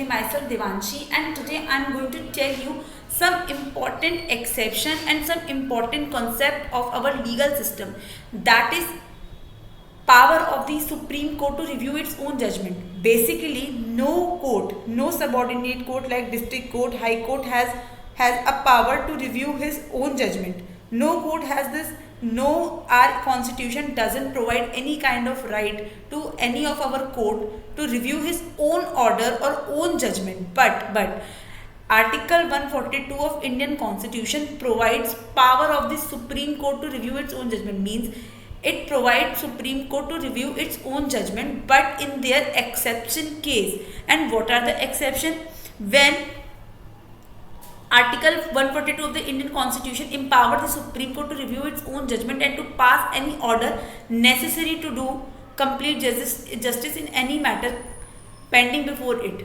actually myself Devanshi, and today I'm going to tell you some important exception and some important concept of our legal system, that is power of the Supreme Court to review its own judgment. Basically, no court, no subordinate court like district court, high court has a power to review his own judgment. No court has this. No, our constitution doesn't provide any kind of right to any of our court to review his own order or own judgment. But Article 142 of Indian Constitution provides power of the Supreme Court to review its own judgment. Means it provides Supreme Court to review its own judgment, but in their exception case. And what are the exception? When Article 142 of the Indian Constitution empowers the Supreme Court to review its own judgment and to pass any order necessary to do complete justice in any matter pending before it.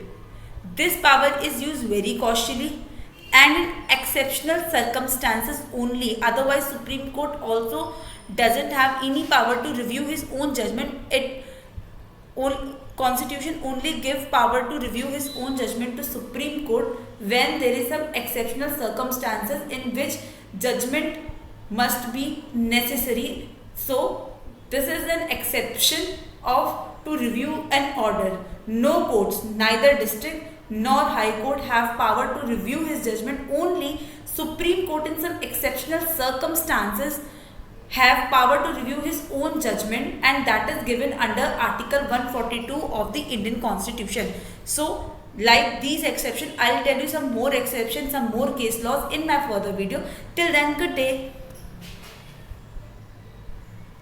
This power is used very cautiously and in exceptional circumstances only. Otherwise, Supreme Court also doesn't have any power to review his own judgment. Constitution only gives power to review his own judgment to Supreme Court when there is some exceptional circumstances in which judgment must be necessary. So this is an exception of to review an order. No courts, neither district nor high court, have power to review his judgment. Only Supreme Court in some exceptional circumstances have power to review his own judgment, and that is given under Article 142 of the Indian Constitution. So like these exceptions, I'll tell you some more exceptions, some more case laws in my further video. Till then, good day.